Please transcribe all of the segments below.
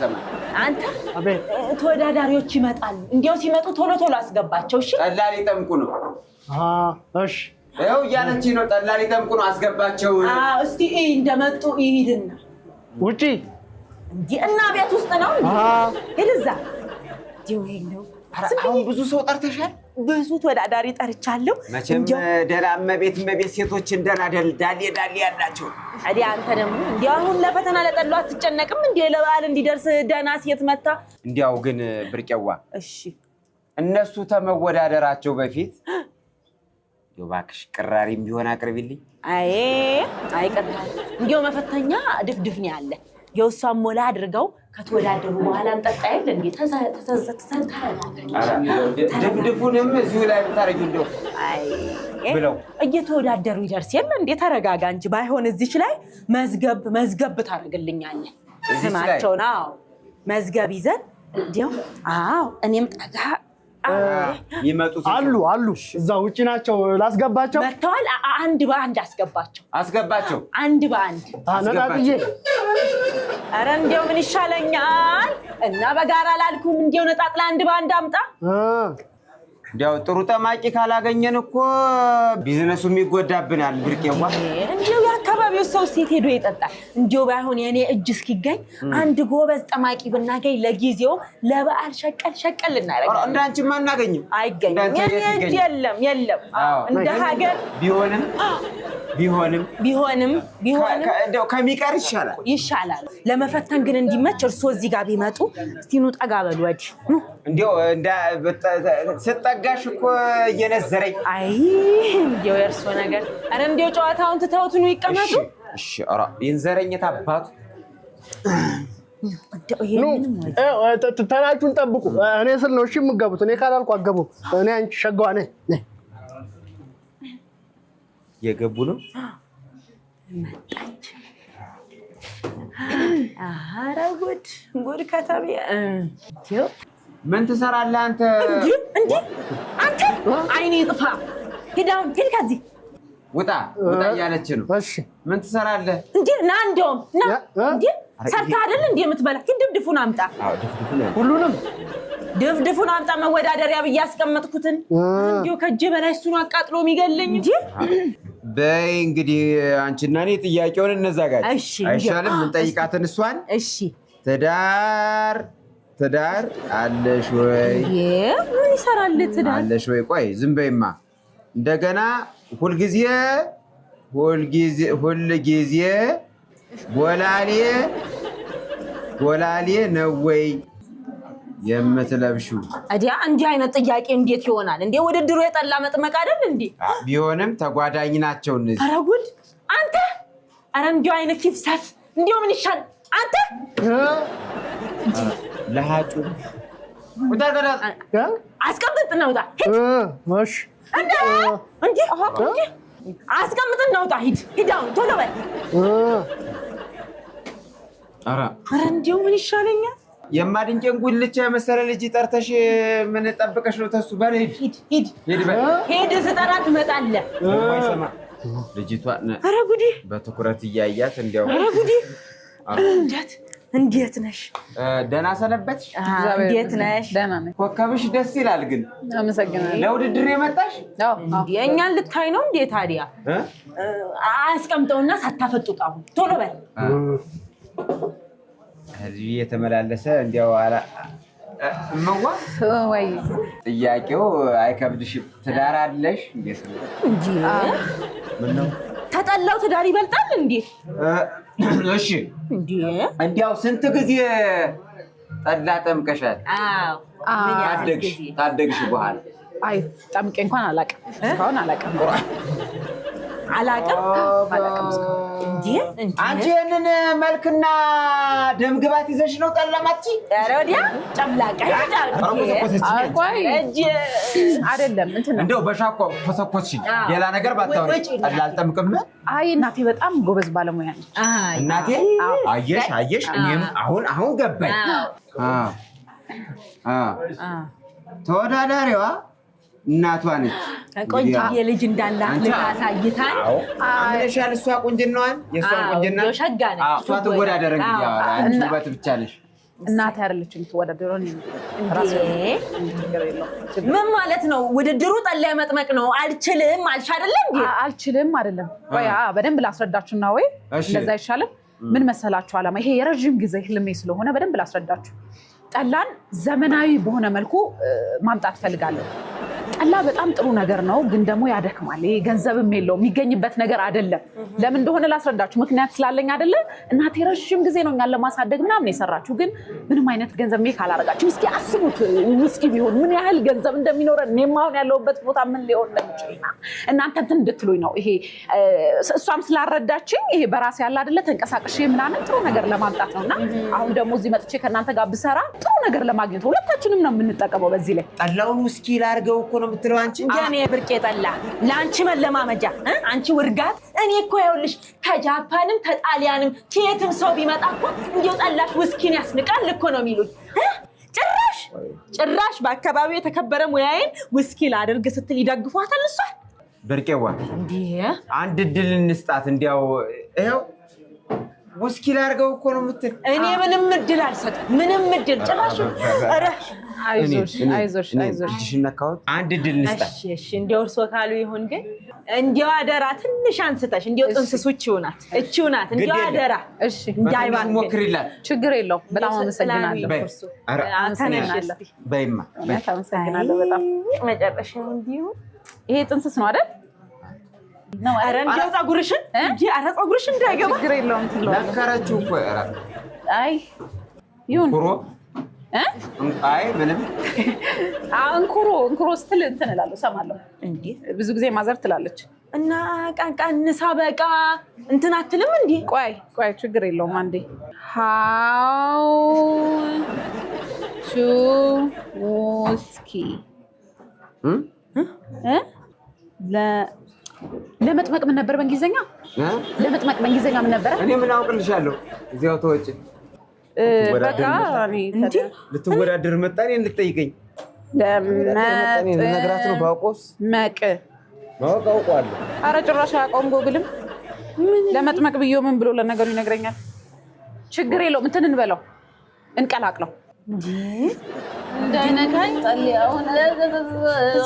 እንዳሰማ አንተ ተወዳዳሪዎች ይመጣሉ እንዴው ሲመጡ ቶሎ ቶሎ አስገባቸው እሺ ጠላ ሊጠምቁ ነው እሺ ይኸው እያለች ነው ጠላ ሊጠምቁ ነው አስገባቸው እስቲ እንደመጡ ይሂድና ውጪ እንዴ እና ቤት ውስጥ ነው ሄድዛ ዲው ይሄው አሁን ብዙ ሰው ጠርተሻል ብዙ ተወዳዳሪ ጠርቻለሁ መቼም ደራመ ቤት ሴቶችን ደናደል ዳሊ ያላችሁ አዲ አንተ ደግሞ እንዴ አሁን ለፈተና ለጠሉ አትጨነቅም እንዴ ለበዓል እንዲደርስ ደና ሴት መጣ እንዴው ግን ብርቄዋ እሺ እነሱ ተመወዳደራቸው በፊት ይባክሽ ቅራሪም ቢሆን አቅርቢልኝ አይ ቅራሪ እንዴው መፈተኛ ድፍድፍ ነው ያለ የውሳም ሞላ አድርገው ከተወዳደሩ በኋላ እንጠጣይል እንዴ ተሰንታለ ድፍድፉንም እዚሁ ላይ ብታረጊ እንደው ብለው እየተወዳደሩ ይደርስ የለ እንዴ ተረጋጋ እንጂ ባይሆን እዚች ላይ መዝገብ ታረግልኛለህ ስማቸው ነው መዝገብ ይዘን እንዴው እኔም ጠጋ ይመጡት አሉ እዛ ውጪ ናቸው ላስገባቸው መተዋል አንድ በአንድ አስገባቸው አንድ በአንድ ነጣጥዬ አረ እንዴው ምን ይሻለኛል እና በጋራ ላልኩም እንዴው ነጣጥላ አንድ በአንድ አምጣ እንዴው ጥሩ ጠማቂ ካላገኘን እኮ ቢዝነሱ የሚጎዳብናል ብርቄዋ እንዴው ያከባቢው ሰው ሴት ሄዶ ይጠጣል እንዴው ባይሆን የኔ እጅ እስኪገኝ አንድ ጎበዝ ጠማቂ ብናገኝ ለጊዜው ለበዓል ሸቀል እናረጋለን እንዳንቺ ማናገኝም አይገኝም የለም እንደ ሀገር ቢሆንም እንደው ከሚቀር ይሻላል ለመፈተን ግን እንዲመች እርሶ እዚህ ጋር ቢመጡ እስቲኑ ጠጋ በሉ ወዲህ እንዴው ስጠጋሽ እኮ እየነዘረኝ እንዴው የእርሶ ነገር አረ እንዴው ጨዋታውን ትተውት ነው ይቀመጡ እሺ ይንዘረኝት አባቱ ተናችሁን ጠብቁ እኔ ስል ነው እሺ የምትገቡት እኔ ካላልኩ አገቡ እኔ አንቺ ሸጋዋ ነኝ የገቡ ነው መጣች አረ ጉድ ከተቤ ምን ትሰራለህ አንተ እንዴ አንተ አይኔ ጥፋ ሄዳውን ከዚህ ውጣ እያለች ነው እሺ ምን ትሰራለህ እንዴ ና እንደውም ና እንዴ ሰርታ አይደል እንዴ የምትበላ ድፍድፉን አምጣ ሁሉንም ድፍድፉን አምጣ መወዳደሪያ በያስቀመጥኩትን እንዴው ከጄ በላይ እሱን አቃጥሎ የሚገለኝ እንዴ በይ እንግዲህ አንቺና እኔ ጥያቄውን እንዘጋጅ አይሻልም ምን ጠይቃትን እሷን እሺ ትዳር አለሽ ወይ ምን ይሰራል ትዳር አለሽ ወይ ቆይ ዝም በይማ እንደገና ሁልጊዜ ቦላሌ ነው ወይ የምትለብሺው አዲያ እንዲህ አይነት ጥያቄ እንዴት ይሆናል እንዴ ውድድሩ የጠላ መጥመቅ አይደል እንዴ ቢሆንም ተጓዳኝ ናቸው እነዚህ ኧረ ጉድ አንተ ኧረ እንዲህ አይነት ኪፍሳስ እንዴው ምን ይሻል አንተ ለሃጩ ወጣ አስቀምጥና ውጣ እሺ እንዴ አስቀምጥና ውጣ ሂድ አሁን ቶሎ በል ኧረ እንዴው ምን ይሻለኛል የማድንቄን ጉልቻ መሰለ ልጅ ጠርተሽ ምን ጠብቀሽ ነው ተሱ በል ሂድ ስጠራ ትመጣለህ ወይሰማ ልጅቷ ኧረ ጉዲ በትኩረት እያያት እንዴው ኧረ ጉዲ እንዴት ነሽ ደህና ሰነበትሽ እንዴት ነሽ ደህና ነኝ ኮከብሽ ደስ ይላል ግን አመሰግናለሁ ለውድድር የመጣሽ የኛን ልታይ ነው እንዴ ታዲያ አስቀምጠውና ሳታፈጡጣው ቶሎ በል እዚህ የተመላለሰ እንዴው እመዋ ወይ ጥያቄው አይከብድሽም ትዳር አለሽ እንዴት ነው እንጂ ምን ነው ተጠላው ትዳር ይበልጣል እንዴ እሺ እንዴ እንዴው ስንት ጊዜ ጠላ ጠምቀሻል ታደግሽ በኋላ አይ ጠምቄ እንኳን አላቀም እስካሁን አላቀም እንዴ አንቺ እነን መልክና ደም ግባት ይዘሽ ነው ጠላማቺ ኧረ ወዲያ ጨምላቃ ቆይ አይደለም እንትን እንደው በሻኮ ኮሰኮስሽ ሌላ ነገር ባታውሪ ጠላ አልጠምቅም አይ እናቴ በጣም ጎበዝ ባለሙያ ነች እናቴ አየሽ እኔም አሁን ገባኝ ተወዳዳሪዋ እናቷ ነች ቆንጆ የልጅ እንዳላት ለታሳይታል አለሻል እሷ ቁንጅናዋን የሷን ቁንጅና ሸጋ ነች እሷ ተወዳደረ እንግዲህ አንቺ ውበት ብቻ ነሽ እናት አይደለችም የምትወዳደረው እኔ ምን ማለት ነው? ውድድሩ ጠላ መጥመቅ ነው። አልችልም አልሽ አይደለም እንዴ? አልችልም አይደለም ወይ? በደንብ ላስረዳችሁና ወይ እንደዛ ይሻላል። ምን መሰላችሁ አላማ ይሄ የረጅም ጊዜ ህልሜ ስለሆነ በደንብ ላስረዳችሁ። ጠላን ዘመናዊ በሆነ መልኩ ማምጣት ፈልጋለሁ። ጠላ በጣም ጥሩ ነገር ነው፣ ግን ደግሞ ያደክማል። ይሄ ገንዘብም የለውም የሚገኝበት ነገር አይደለም። ለምን እንደሆነ ላስረዳችሁ። ምክንያት ስላለኝ አይደለ? እናቴ ረጅም ጊዜ ነው እኛን ለማሳደግ ምናምን የሰራችሁ፣ ግን ምንም አይነት ገንዘብ ሜክ አላደረጋችሁም። እስኪ አስቡት ውስኪ ቢሆን ምን ያህል ገንዘብ እንደሚኖረን፣ እኔም አሁን ያለሁበት ቦታ ምን ሊሆን እንደሚችልና እናንተ እንትን እንድትሉኝ ነው። ይሄ እሷም ስላረዳችኝ ይሄ በራሴ ያለ አይደለ ተንቀሳቅሼ ምናምን ጥሩ ነገር ለማምጣት ነውና አሁን ደግሞ እዚህ መጥቼ ከእናንተ ጋር ብሰራ ጥሩ ነገር ለማግኘት ሁለታችንም ነው የምንጠቀመው። በዚህ ላይ ጠላውን ውስኪ ላድርገው እኮ ነው የምትለው አንቺ። እንዴ ብርቄ ጠላ ለአንቺ መለማመጃ አንቺ ውርጋት። እኔ እኮ ያውልሽ ከጃፓንም ከጣሊያንም ከየትም ሰው ቢመጣ እኮ እንዴው ጠላሽ ውስኪን ያስንቃል እኮ ነው የሚሉኝ። ጭራሽ በአካባቢው የተከበረ ሙያዬን ውስኪ ላድርግ ስትል ይደግፏታል። እሷ ብርቄዋ እንዴ አንድ ድል እንስጣት። እንዲያው ይሄው ውስኪ ላድርገው እኮ ነው የምትል። እኔ ምንም እድል አልሰጥም። ምንም እድል ጭራሽ። ኧረ አይዞሽ ነካሁት። አንድ ድል እንስጣት። እሺ እንዲያው እርሶ ካሉ ይሁን። ግን እንዲያው አደራ ትንሽ አንስተሽ እንዲያው ጥንስሱ እቺው ናት እንዲያው አደራ። እሺ እንዳይባል ሞክሪላት። ችግር የለው። በጣም አመሰግናለሁ። በይማ አመሰግናለሁ በጣም። መጨረሻው እንዲሁ ይሄ ጥንስስ ነው አይደል? ነው ኧረ እንዲያው ፀጉርሽን ኧረ ፀጉርሽን እንዳይገባ። ችግር የለውም ትለዋለህ። ለከረችው እኮ አይ ይሁን ኩሮ አይ ምንም እንኩሮ ስትል እንትን እላለሁ እሰማለሁ። እንዴ ብዙ ጊዜ ማዘር ትላለች እና ቃንቃንሳ በቃ እንትን አትልም እንዴ? ቆይ ችግር የለውም አንዴ how to whiskey ለመጥመቅ ምን ነበር በእንግሊዘኛ? ለመጥመቅ በእንግሊዘኛ ምን ነበር? እኔ ምን አውቅልሻለሁ? እዚያው ተወጪ በቃ እንዴ ልትወዳደር መጣኔ እንድትጠይቀኝ ለነገራት ነው። ባውቆስ መቅ ማወቅ አውቀዋለሁ። ኧረ ጭራሽ አያውቀውም። ጎግልም ለመጥመቅ ብዬ ምን ብሎ ለነገሩ ይነግረኛል። ችግር የለውም እንትን እንበለው እንቀላቅለው። እንዴ እንዳይነካኝ ጠልያውን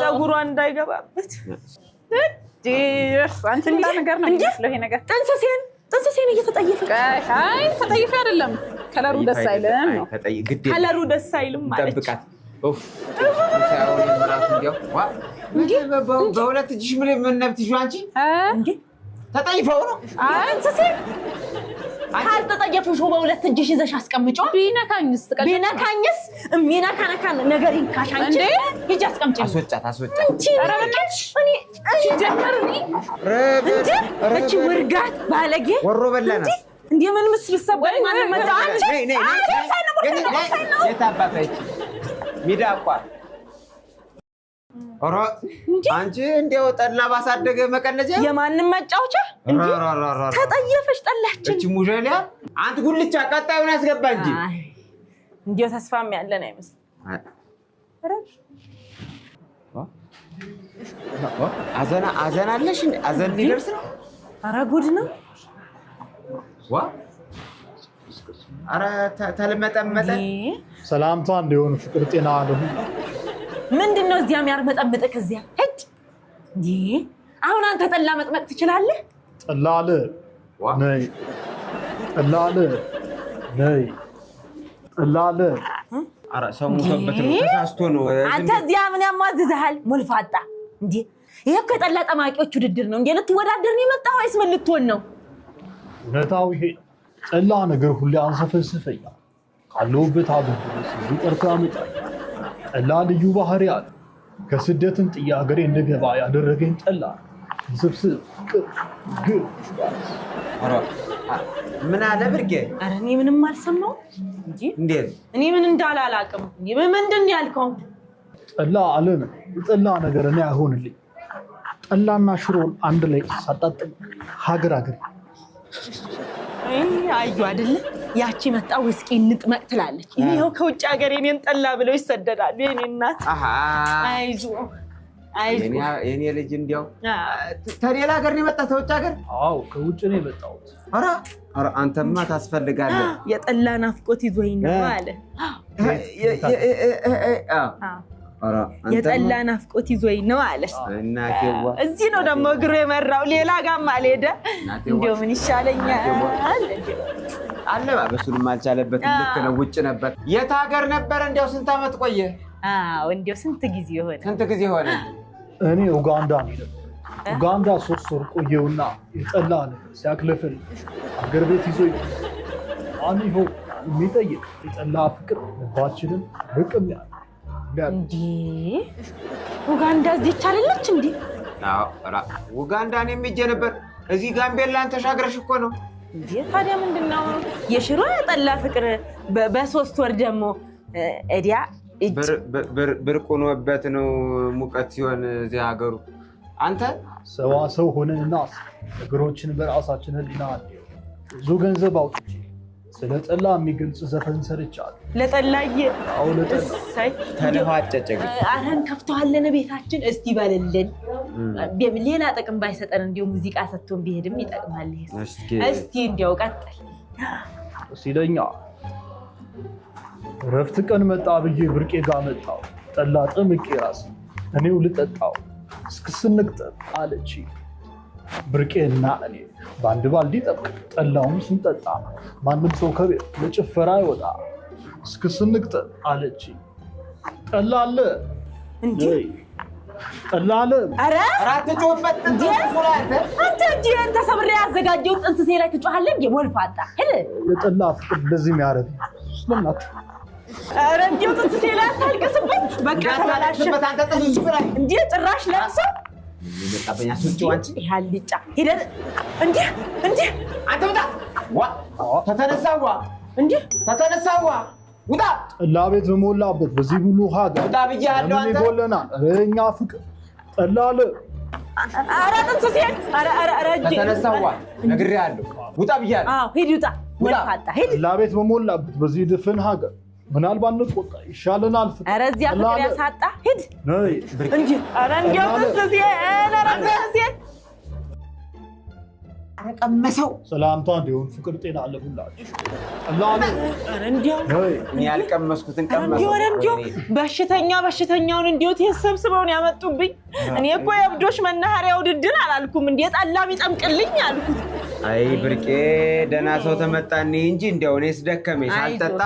ፀጉሯ እንዳይገባበት አንቺ ሌላ ነገር ነው የሚመስለው ይሄ ነገር። ጥንስሴን እየተጠየፈች። አይ ተጠይፌ አይደለም፣ ከለሩ ደስ አይልም ነው። ከለሩ ደስ አይልም ማለት ጠብቃት። በሁለት እጅሽ ምን ነብትሽ አንቺ? እንዴ ተጠይፈው ነው? ጥንስሴን ካልተጠየፍሽው በሁለት እጅሽ ይዘሽ አስቀምጪው። ቢነካኝስ የሚነካ ነገር ይንካሽ። አንቺ ሂጂ አስቀምጪ። አስወጫት። ኧረ በእናትሽ እኔ ጀመር እቺ ውርጋት ባለጌ ወሮ በላና እንዴ ምን ምስብሰባይ ማለት መጣ። የታባታች ሚዳቋ አንቺ እንዲያው ጠላ ባሳደገ መቀለጃ የማንም መጫወቻ እንዴ ተጠየፈሽ ጠላችን። እቺ ሙጀሊያ አንተ ጉልቻ ቀጣዩን ያስገባ እንጂ እንዴው ተስፋም ያለን አይመስል። አዘናለሽ አዘን ሊደርስ ነው። ኧረ ጉድ ነው። ኧረ ተለመጠመጠ። ሰላምታ እንደሆነ ፍቅር ጤና አለሁ። ምንድነው እዚያ የሚያርመጠምጥክ? እዚያ ሄድ እንዴ አሁን አንተ ጠላ መጥመቅ ትችላለህ? ጠላለ ነይ ጠላለ ኧረ ሰው ሙተበት ነው፣ ተሳስቶ ነው። አንተ እዚያ ምን ያማዝዝሃል? ሞልፋጣ እንዴ ይሄ እኮ የጠላ ጠማቂዎች ውድድር ነው እንዴ? ልትወዳደር ነው የመጣው ወይስ ምን ልትሆን ነው? እውነታው ይሄ ጠላ ነገር ሁሌ አንሰፈስፈኛል። ካለሁበት አገር ድረስ ይጠርካ መጣኝ። ጠላ ልዩ ባህሪ አለ። ከስደትን ጥያ ሀገሬ እንድገባ ያደረገኝ ጠላ ስብስብ ግብ። ምን አለ ብርቄ? ኧረ እኔ ምንም አልሰማሁም እንጂ እንዴት እኔ ምን እንዳላላቅም ምንድን ያልከው? ጠላ አለም ጠላ ነገር እኔ አይሆንልኝ። ጠላና ሽሮን አንድ ላይ ሳጣጥም ሀገር አዩ አይደለ ያቺ መጣ ውስኪ እንጥመቅ ትላለች። ይሄው ከውጭ ሀገር የኔን ጠላ ብለው ይሰደዳሉ። የኔ እናት አይዞ የኔ ልጅ እንዲያው ተሌላ ሀገር ነው የመጣ ተውጭ ሀገር? አዎ ከውጭ ነው የመጣሁት። ኧረ ኧረ አንተማ ታስፈልጋለህ የጠላ ናፍቆት ይዞኝ ነው አለ ኧረ የጠላ ናፍቆት ይዞኝ ነው አለ እናቴዋ እዚህ ነው ደግሞ እግሩ የመራው ሌላ ጋርም አልሄደ እንደው ምን ይሻለኛል አለባበሱንም አልቻለበትም ልክ ነው ውጭ ነበር የት ሀገር ነበር እንደው ስንት አመት ቆየ እንደው ስንት ጊዜ ሆነ እኔ ኡጋንዳ ነው ኡጋንዳ 3 ወር ቆየውና የጠላ ነገር ሲያክለፈል አገር ቤት ይዞኝ አሚሆ የሚጠይቅ የጠላ ፍቅር ልባችንን ርቅም ያለ እንዴ ኡጋንዳ እዚህ ይቻለች እንዴ ኡጋንዳን የሚጀ ነበር እዚህ ጋምቤላን ተሻግረሽ እኮ ነው እንዴ ታዲያ ምንድነው የሽሮ የጠላ ፍቅር በ3 ወር ደግሞ እዲያ ብርቁኖበት ነው ሙቀት ሲሆን እዚህ ሀገሩ አንተ ሰው ሆነንና ነገሮችን በራሳችን ህሊና ብዙ ገንዘብ አውጥቼ ስለ ጠላ የሚገልጽ ዘፈን ሰርቻለሁ ለጠላዬ አው ለጠላ ተለዋጨጨ አረን ከፍተዋለን ቤታችን እስቲ ባለልን ሌላ ጥቅም ባይሰጠን እንዲው ሙዚቃ ሰጥቶን ቢሄድም ይጠቅማል እስቲ እንዲው ቀጥል ሲለኛ ረፍት ቀን መጣ ብዬ ብርቄ ጋር መጣው ጠላ ጥምቄ ራስ እኔው ልጠጣው እስክስንቅጥ አለች ብርቄና እኔ ባንድ ባልዲ ጠብቅ ጠላውን ስንጠጣ ማንም ሰው ከቤት ለጭፈራ ይወጣ እስክስንቅጥ አለች ጠላ አለ እንዴ ጠላ አለ አረ አራት ጮበት እንዴ አንተ ሰብሬ ያዘጋጀው ጥንስሴ ላይ ትጮሃለህ እንዴ ወልፋጣ ሄደ የጠላ ፍቅር እንደዚህ የሚያረግ ስለናት አረ እንዴው ጥንስሴ ላይ ታልቀስበት በቃ ተላላሽበት አንተ ጥንስስ ብላ እንዴ ጭራሽ ለብሰ የመጣበኛ ሱጭው አንቺ ያልጫ ሄደ እንዴ አንተ ውጣ ዋ ተተነሳዋ እንዴ ተተነሳዋ ውጣ ጠላ ቤት በሞላበት በዚህ ሁሉ ሀገር ውጣ ብያለሁ አንተ ይጎለና እኛ ፍቅር ጠላ አለ አረ ጥንስሴ አረ ተተነሳዋ ነግሬሃለሁ ውጣ ብያለሁ ሂድ ውጣ ወልፋጣ ሂድ ጠላ ቤት በሞላበት በዚህ ድፍን ሀገር ምናልባት ንቆጣ ይሻለናል ፍቅር አረ እዚያ ፍቅር ያሳጣ ሂድ ነይ እንዴ አረ እንዴው ጥንስሴ ቀመሰው ሰላምታ እንዲሆን ፍቅር ጤና አለ ሁላችሁ ጠላ አለ አረ እንዴው እኔ ያልቀመስኩትን ቀመሰው እንዴው በሽተኛውን እንዴው ተሰብስበውን ያመጡብኝ እኔ እኮ የብዶሽ መናኸሪያ ውድድር አላልኩም እንዴ ጠላ ቢጠምቅልኝ አልኩት አይ ብርቄ ደና ሰው ተመጣኔ እንጂ እንደው እኔስ ደከመኝ ሳልጠጣ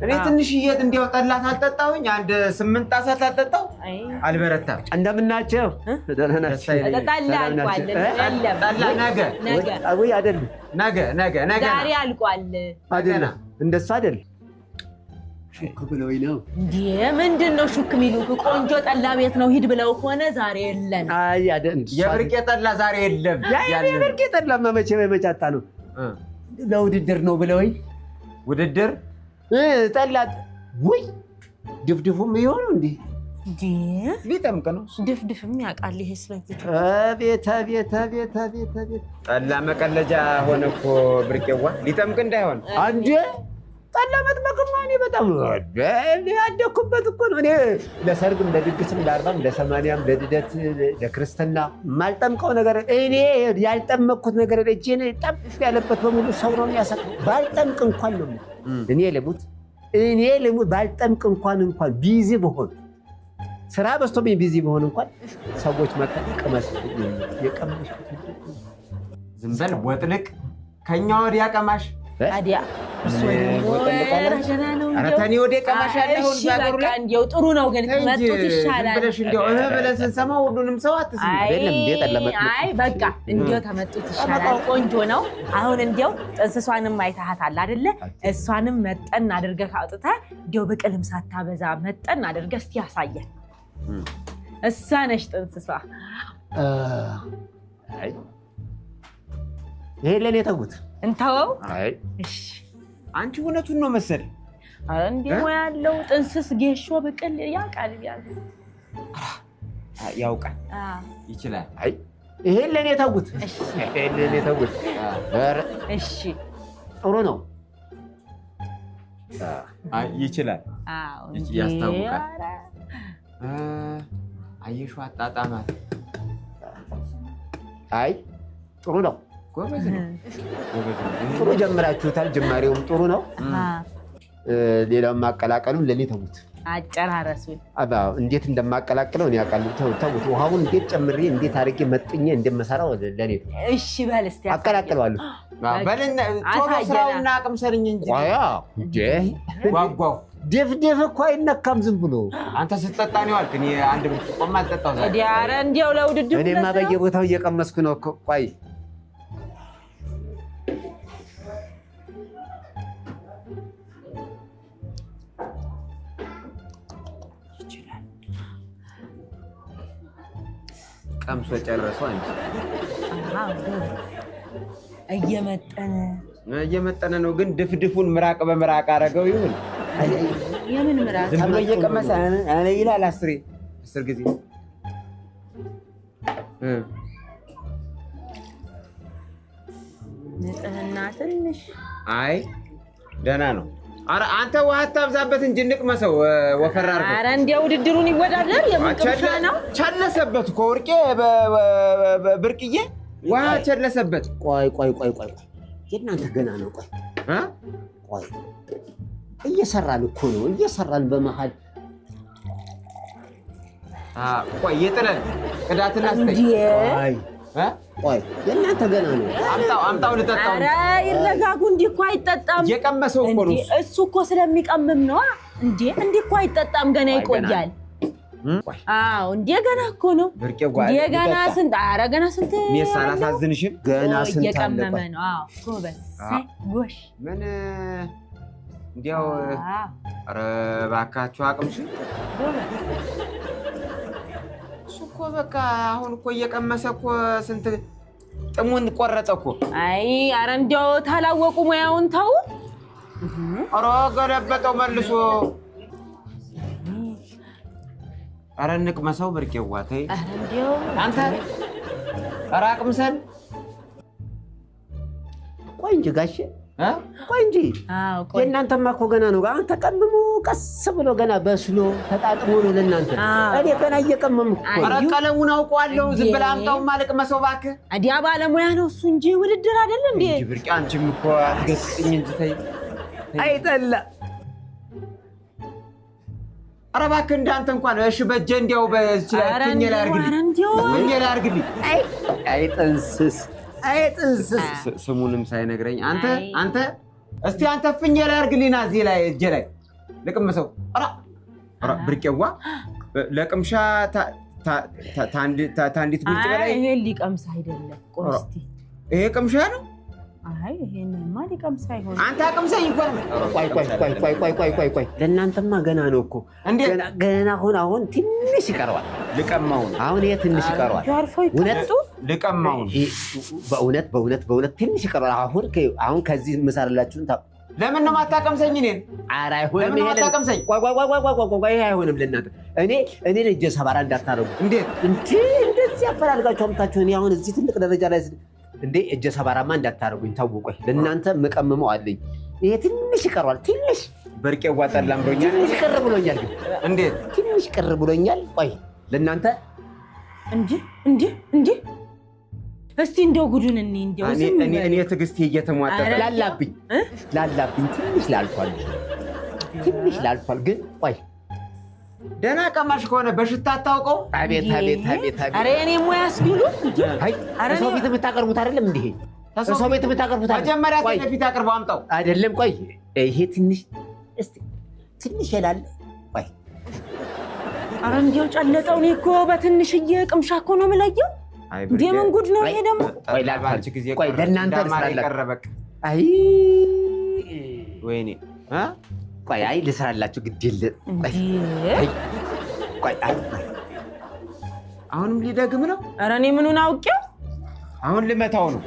እኔ ትንሽዬ እንደው ጠላ ሳልጠጣውኝ አንድ 8 ጣሳ ሳልጠጣው አልበረታም እንደምናቸው ጠላ አልቋል ጠላ ነገ ወይ አይደል ነገ ዛሬ አልቋል አይደል እንደሱ አይደል ሹክ ብለውኝ ነው እንዴ ምንድነው ሹክ ሚሉክ ቆንጆ ጠላ ቤት ነው ሂድ ብለው ሆነ ዛሬ የለን አይ አይደል የብርቄ ጠላ ዛሬ የለም የብርቄ ጠላ መመቼ መመጫታ ነው ለውድድር ነው ብለውኝ ውድድር ጠላ ወይ ድፍድፉም ይሆን እንዴ ሊጠምቅ ነው ድፍድፍም ያውቃል ይሄ ስለዚህ ቤታ ጠላ መቀለጃ ሆነ እኮ ብርቄዋ ሊጠምቅ እንዳይሆን አንዴ ጠላ መጥመቅማ እኔ በጣም ያደኩበት እኮ ነው እኔ ለሰርግም ለድግስም ለአርባም ለሰማንያም ለልደት ለክርስትና ማልጠምቀው ነገር እኔ ያልጠመቅኩት ነገር እጄን ጠብ ያለበት በሙሉ ሰው ነው የሚያሰቅው ባልጠምቅ እንኳን ነው እኔ ልሙት ባልጠምቅ እንኳን ቢዚ በሆን ስራ በስቶብኝ ቢዚ በሆን እንኳን ሰዎች መቀመስ የቀመሽኩት ዝም በል ወጥልቅ ከኛ ወዲያ ቀማሽ አዲያ አረ ተኔ ወዲያ ቀማሽ ያለው ባገሩ ላይ እንደው ጥሩ ነው ግን መጥቶት ይሻላል ብለሽ እንደው ብለን ስንሰማው ሁሉንም ሰው አትስሚ አይደለም እንዴ ጠለመጥ አይ በቃ እንደው ተመጡት ይሻላል ቆንጆ ነው አሁን እንደው ጥንስሷንም አይታሃታል አይደለ እሷንም መጠን አድርገህ አውጥተህ እንደው በቀለም ሳታበዛ መጠን አድርገህ እስቲ ያሳየን እሷ ነሽ ጥንስሷ አይ ይሄ ለኔ ተውት እንተው አይ እሺ አንቺ እውነቱን ነው መሰል አረ እንደው ያለው ጥንስስ ጌሾ በቀል ያውቃል ያውቃል ይችላል አይ ይሄ ለኔ ተውት ይሄ ለኔ ተውት አረ እሺ ጥሩ ነው አይ ይችላል አዎ ያስታውቃል አየሽው አጣጣማት አይ ጥሩ ነው ጎበዝ ነው። ጥሩ ጀምራችሁታል። ጅማሬውም ጥሩ ነው። ሌላው ማቀላቀሉ ለኔ ተውት። አጨራረሱን እንዴት እንደማቀላቅለው እኔ አውቃለሁ። ተውት። ውሃውን እንዴት ጨምሬ እንዴት አድርጌ መጥኜ እንደምሰራው ለኔ እሺ በል እስቲ አቀላቅለዋለሁ። በልና ቶሎ ስራውና አቅም ሰርኝ እንጂ አያ እንዴ ጓጓው ደፍ እኮ አይነካም ዝም ብሎ። አንተ ስትጠጣ ነው አልክ። እኔ አንድ ብርጭቆማ አልጠጣው ዛሬ። ዲያረ እንዲያው ለውድድሩ እኔማ በየቦታው እየቀመስኩ ነው እኮ። ቆይ ቀምሶ ጨረሰው እንጂ እየመጠነ ነው። ግን ድፍድፉን ምራቅ በምራቅ አረገው ይሁን የምን ምራቅ ዝም ብሎ እየቀመሰ እኔ ይላል 10 ጊዜ ንጽህና ትንሽ አይ ደህና ነው። ኧረ አንተ ውሃ አታብዛበት እንጂ ንቅመሰው ወፈር አድርገው። ኧረ እንዲያው ውድድሩን ይወዳደር የምንቅምሻ ነው። ቸለሰበት እኮ ወርቄ ብርቅዬ ውሃ ቸለሰበት። ቆይ የእናንተ ገና ነው። ቆይ እየሰራን እኮ ነው እየሰራን በመሃል ቆይ የጥለን ቅዳትና ስጠኝ። ቆይ የእናንተ ገና ነው። አምጣው ልጠጣው። ኧረ ይረጋጉ። እንዲህ እኮ አይጠጣም። እየቀመሰው እኮ ነው እሱ እኮ ስለሚቀምም ነው እንዴ። እንዲህ እኮ አይጠጣም። ገና ይቆያል። አዎ እንዴ ገና እኮ ነው። እንዴ ገና ስንት ኧረ ገና ስንት እኔስ አላሳዝንሽም። ገና ስንት እየቀመመ ነው። አዎ ጎበዝ ጎሽ ምን እንዲያው ኧረ እባካችሁ አቅምሽ እኮ በቃ አሁን እኮ እየቀመሰ እኮ ስንት ጥሙን ቆረጠ እኮ። አይ ኧረ እንዲያው ታላወቁ ሙያውን ተው። ኧረ ገለበጠው መልሶ። ኧረ እንቅመሰው ብርቄዋ ተይ። ኧረ እንዲያው አንተ ኧረ አቅምሰን። ቆይ እንጂ ጋሼ ቆይ እንጂ የእናንተማ እኮ ገና ነው። አንተ ቀምሞ ቀስ ብሎ ገና በስሎ ተጣጥሞ ነው ለእናንተ። እኔ ገና እየቀመምኩ እኮ። ኧረ ቀለሙን አውቀዋለሁ። ዝም ብለህ አምጣውማ ልቅመሰው እባክህ። አዲያ ባለሙያ ነው እሱ እንጂ ውድድር አይደል እንዴ? እንጂ ብርቄ አንቺም እኮ አትገስጽኝ እንጂ ተይ። አይጠላ ኧረ እባክህ እንዳንተ እንኳን እሺ በእጄ እንዲያው በእኔ ላይ አድርግልኝ። አይጥንስስ ስሙንም ሳይነግረኝ አንተ እስቲ አንተ ፍኜ ላይ አድርግልኝና እዚህ ላይ እጄ ላይ ልቅምሰው። ኧረ ብርቄዋ ለቅምሻ ታንዲት ብርጭ በላይ ይሄን ሊቀምስ አይደለም። ቆይ እስቲ ይሄ ቅምሻ ነው። አይ ይሄንማ ሊቀምስ አይሆንም። አንተ አቅምሰኝ እንኳን። ቆይ ለእናንተማ ገና ነው እኮ። ገና አሁን ትንሽ ይቀረዋል። ልቀማው አሁን ይሄ ትንሽ ይቀረዋል። ልቀማው በእውነት ትንሽ ይቀረዋል። አሁን ከዚህ ምሳላችሁን ለምን ነው የማታቀምሰኝ? እኔን ኧረ አይሆንም። ይሄ ማታቀምሰኝ ይሄ አይሆንም። ለእናንተ እኔ እጀ ሰባራ እንዳታረጉ። እንዴት እንደዚህ አፈላልጋችሁ አምጣችሁ። እኔ አሁን እዚህ ትልቅ ደረጃ ላይ እንዴ እጀ ሰባራማ እንዳታረጉኝ። ተው ቆይ ለእናንተ መቀመመው አለኝ። ይሄ ትንሽ ይቀረዋል። ትንሽ ብርቄዋ ጠላም ብሎኛል። ትንሽ ቅር ብሎኛል። ግን እንዴት ትንሽ ቅር ብሎኛል። ቆይ ለእናንተ እንዴ እስቲ እንደው ጉዱን እንደው እኔ ትዕግስቴ እየተሟጠጠ ላላብኝ ትንሽ ላልፏል። ግን ቆይ ደህና ቀማሽ ከሆነ በሽታ አታውቀው። አቤት። ኧረ እኔ ሙያስ ቢሉ ሰው ፊት የምታቀርቡት አይደለም እንዴ? ሰው ቤት የምታቀርቡት መጀመሪያ ፊት አቅርበው አምጣው። አይደለም ቆይ ይሄ ትንሽ ይላል። ቆይ ኧረ እንዲያው ጨለጠው። እኔ እኮ በትንሽዬ ቅምሻ እኮ ነው የምለየው። እንዴ ምን ጉድ ነው ይሄ ደግሞ? ቆይ ለእናንተ ልስራላችሁ። አይ ወይኔ ቆይ ልስራላችሁ። ግድ የለም ቆይ አሁንም ሊደግም ነው። ኧረ እኔ ምኑን አውቄው። አሁን ልመታው ነው።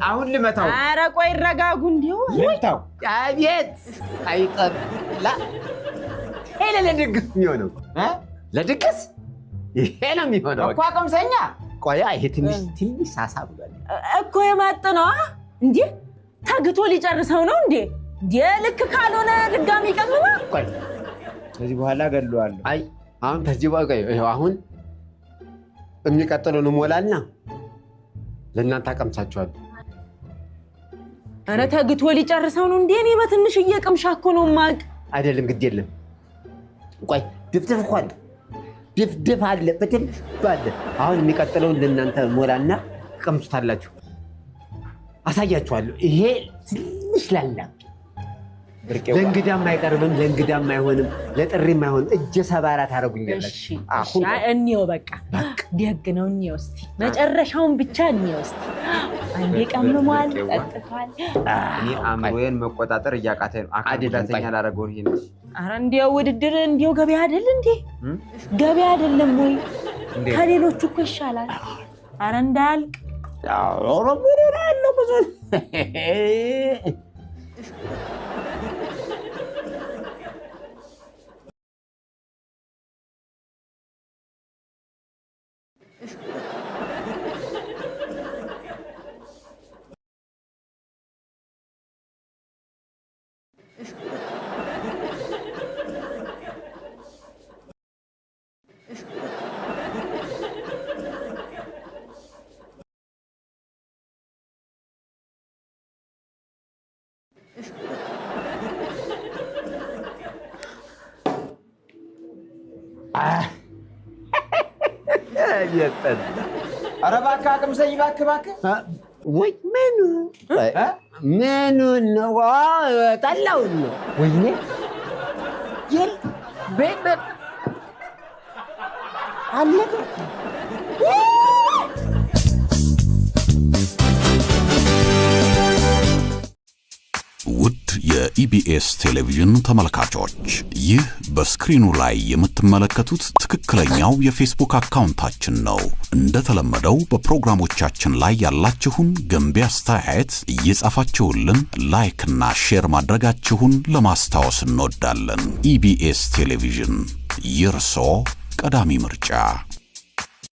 አሁን ልመታው። ኧረ ቆይ ይረጋጉ። እንዲሁ ልመታው። አቤት አይጠላ። ይሄ ለድግስ የሚሆነው ለድግስ ይሄ ነው የሚሆነው እኮ። አቅምሰኛ ቆይ ይሄ ትንሽ ሳሳ ብሏል እኮ። የማጥ ነው እንዴ? ታግቶ ሊጨርሰው ነው እንዴ? ልክ ካልሆነ ድጋሚ ቀምማ። ቆይ ከዚህ በኋላ ገድለዋለሁ። አይ አሁን ከዚህ በኋላ አሁን የሚቀጥለው ነው ሞላልና ለእናንተ አቀምሳችኋለሁ። ኧረ ተግቶ ሊጨርሰው ነው እንዴ? እኔ በትንሽ እየቀምሻ እኮ ነው ማቅ አይደለም ግድ የለም። ቆይ ድፍድፍ እኮ አለ ድፍድፍ አለ በትንሽ ባለ አሁን የሚቀጥለውን ለእናንተ ሞላና ቀምሱታላችሁ። አሳያችኋለሁ። ይሄ ትንሽ ላላ ለእንግዳም አይቀርብም፣ ለእንግዳም አይሆንም፣ ለጥሪም አይሆንም። እጀ ሰባራ ታደርጉኛላችሁ። አሁን እንየው በቃ ደግ ነው። እንየው እስቲ መጨረሻውን ብቻ እንየው እስቲ። አንዴ ቀምሟል፣ ጠጥቷል። እኔ አእምሮዬን መቆጣጠር እያቃተኝ ነው። አካዳተኛ ላደረገውን ይሄን ኧረ እንዲያው ውድድር እንዲያው ገበያ አይደል እንዴ? ገበያ አይደለም ወይ? ከሌሎቹ እኮ ይሻላል። ኧረ እንዳያልቅ ኦሮሞን ያለው ብዙ ኧረ እባክህ አቅምሰኝ እባክህ። ወይ ምኑን ነው? ጠላውን ነው። ወይኔ ቤት አለቀ። ውድ የኢቢኤስ ቴሌቪዥን ተመልካቾች ይህ በስክሪኑ ላይ የምትመለከቱት ትክክለኛው የፌስቡክ አካውንታችን ነው። እንደተለመደው በፕሮግራሞቻችን ላይ ያላችሁን ገንቢ አስተያየት እየጻፋችሁልን ላይክ እና ሼር ማድረጋችሁን ለማስታወስ እንወዳለን። ኢቢኤስ ቴሌቪዥን የርሶ ቀዳሚ ምርጫ